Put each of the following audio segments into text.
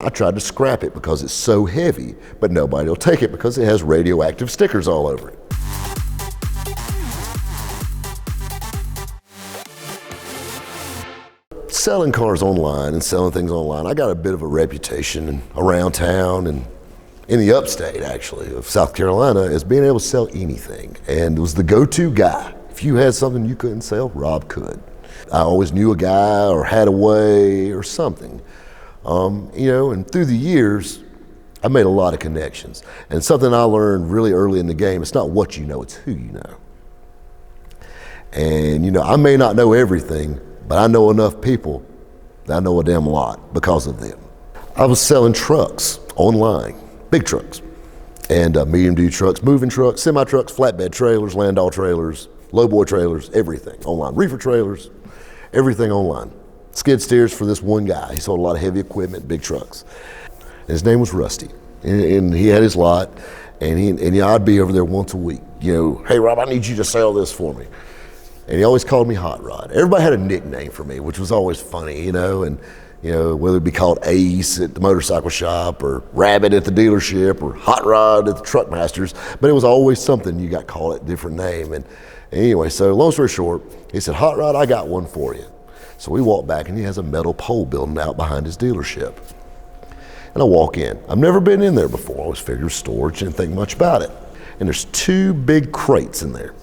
I tried to scrap it because it's so heavy, but nobody will take it because it has radioactive stickers all over it. Selling cars online and selling things online, I got a bit of a reputation around town and in the upstate, actually, of South Carolina as being able to sell anything, and was the go-to guy. If you had something you couldn't sell, Rob could. I always knew a guy or had a way or something. And through the years, I made a lot of connections. And something I learned really early in the game, it's not what you know, it's who you know. And I may not know everything, but I know enough people that I know a damn lot because of them. I was selling trucks online, big trucks, and medium-duty trucks, moving trucks, semi-trucks, flatbed trailers, landau trailers, lowboy trailers, everything online, reefer trailers, everything online. Skid steers for this one guy. He sold a lot of heavy equipment, big trucks. And his name was Rusty, and he had his lot, and I'd be over there once a week. Hey Rob, I need you to sell this for me. And he always called me Hot Rod. Everybody had a nickname for me, which was always funny, and whether it be called Ace at the motorcycle shop, or Rabbit at the dealership, or Hot Rod at the truck masters, but it was always something you got called a different name. And anyway, so long story short, he said, Hot Rod, I got one for you. So we walk back, and he has a metal pole building out behind his dealership. And I walk in. I've never been in there before. I always figured storage, didn't think much about it. And there's two big crates in there,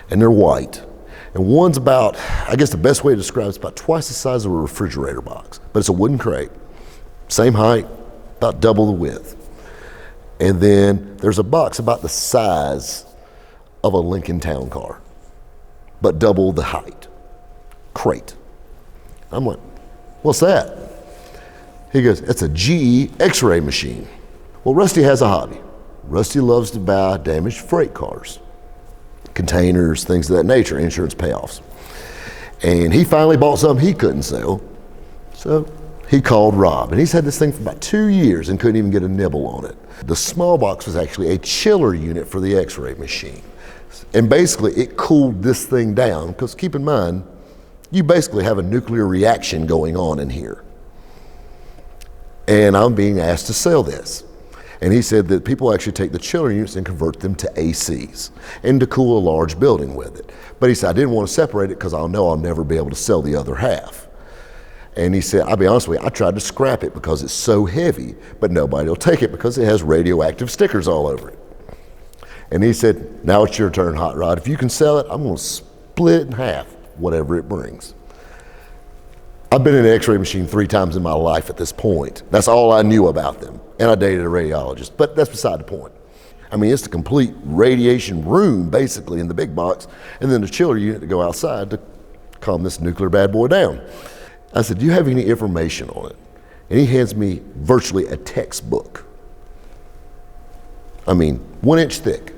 and they're white. And one's about, I guess the best way to describe it's about twice the size of a refrigerator box, but it's a wooden crate, same height, about double the width. And then there's a box about the size of a Lincoln Town Car, but double the height, crate. I'm like, what's that? He goes, it's a GE X-ray machine. Well, Rusty has a hobby. Rusty loves to buy damaged freight cars, containers, things of that nature, insurance payoffs. And he finally bought something he couldn't sell. So he called Rob, and he's had this thing for about 2 years and couldn't even get a nibble on it. The small box was actually a chiller unit for the X-ray machine. And basically it cooled this thing down, because keep in mind, you basically have a nuclear reaction going on in here. And I'm being asked to sell this. And he said that people actually take the chiller units and convert them to ACs and to cool a large building with it. But he said, I didn't want to separate it because I know I'll never be able to sell the other half. And he said, I'll be honest with you, I tried to scrap it because it's so heavy, but nobody will take it because it has radioactive stickers all over it. And he said, now it's your turn, Hot Rod. If you can sell it, I'm going to split it in half, whatever it brings. I've been in an X-ray machine 3 times in my life at this point. That's all I knew about them. And I dated a radiologist, but that's beside the point. I mean, it's the complete radiation room, basically, in the big box, and then the chiller unit to go outside to calm this nuclear bad boy down. I said, do you have any information on it? And he hands me virtually a textbook. I mean, 1 inch thick,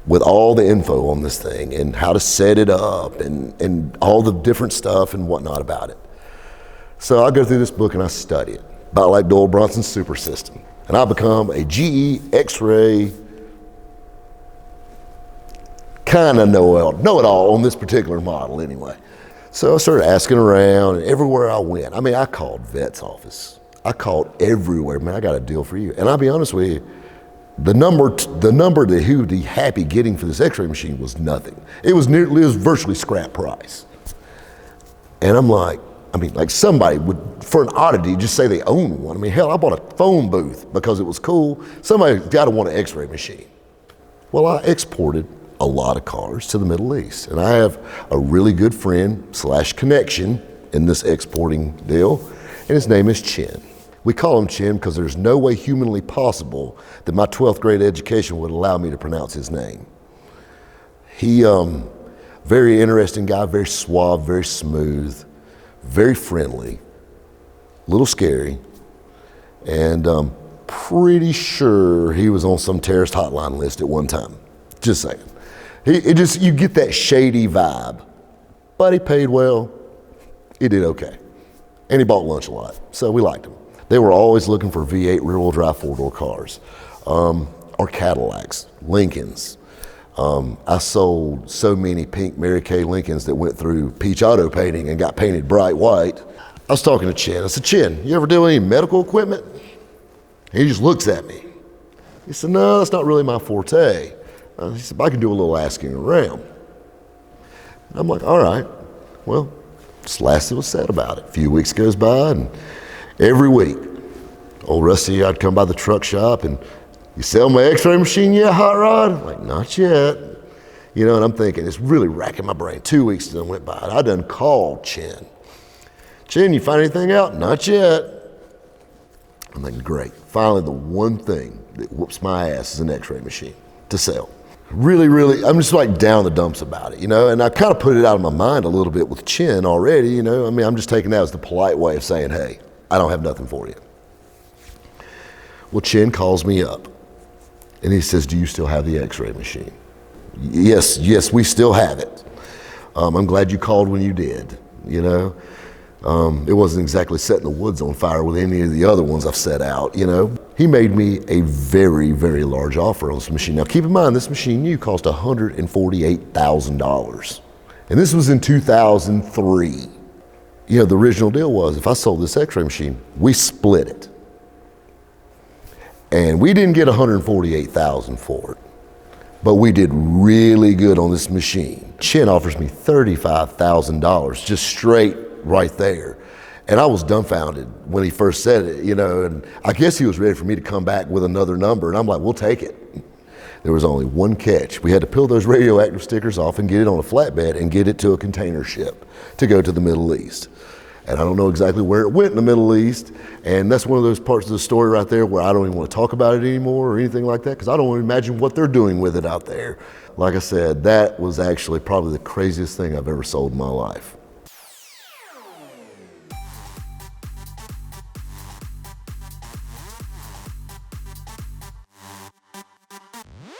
with all the info on this thing and how to set it up and all the different stuff and whatnot about it. So I go through this book and I study it, about like Doyle Bronson's super system. And I become a GE X-ray kind of know-it-all on this particular model anyway. So I started asking around, and everywhere I went, I mean, I called vet's office. I called everywhere, man, I got a deal for you. And I'll be honest with you, the number that he would be happy getting for this X-ray machine was nothing. It was virtually scrap price. And I'm like, somebody would, for an oddity, just say they own one. I mean, hell, I bought a phone booth because it was cool. Somebody's got to want an X-ray machine. Well, I exported a lot of cars to the Middle East, and I have a really good friend / connection in this exporting deal, and his name is Chin. We call him Chin because there's no way humanly possible that my 12th grade education would allow me to pronounce his name. He, very interesting guy, very suave, very smooth, very friendly, a little scary, and pretty sure he was on some terrorist hotline list at one time. Just saying. You get that shady vibe, but he paid well, he did okay, and he bought lunch a lot, so we liked him. They were always looking for V8 rear-wheel drive 4-door cars, or Cadillacs, Lincolns. I sold so many pink Mary Kay Lincolns that went through Peach Auto painting and got painted bright white. I was talking to Chin. I said, Chin, you ever deal with any medical equipment? And he just looks at me. He said, no, that's not really my forte. He said, I can do a little asking around. And I'm like, all right, well, just last it was said about it. A few weeks goes by, and every week, old Rusty, I'd come by the truck shop, and you sell my x-ray machine yet, Hot Rod? I'm like, not yet. You know, and I'm thinking, it's really racking my brain. 2 weeks done went by, and I done called Chin. Chin, you find anything out? Not yet. I'm thinking, great. Finally, the one thing that whoops my ass is an x-ray machine to sell. Really, I'm just like down the dumps about it, you know, and I kind of put it out of my mind a little bit with Chin already, you know. I mean, I'm just taking that as the polite way of saying, hey, I don't have nothing for you. Well, Chin calls me up, and he says, do you still have the x-ray machine? Yes, we still have it. I'm glad you called when you did, you know. It wasn't exactly setting the woods on fire with any of the other ones I've set out, you know. He made me a very, very large offer on this machine. Now keep in mind, this machine new cost $148,000. And this was in 2003. You know, the original deal was if I sold this x-ray machine, we split it. And we didn't get $148,000 for it, but we did really good on this machine. Chin offers me $35,000 just straight right there. And I was dumbfounded when he first said it, you know, and I guess he was ready for me to come back with another number, and I'm like, we'll take it. There was only one catch. We had to peel those radioactive stickers off and get it on a flatbed and get it to a container ship to go to the Middle East. And I don't know exactly where it went in the Middle East, and that's one of those parts of the story right there where I don't even want to talk about it anymore or anything like that, because I don't want to imagine what they're doing with it out there. Like I said, that was actually probably the craziest thing I've ever sold in my life.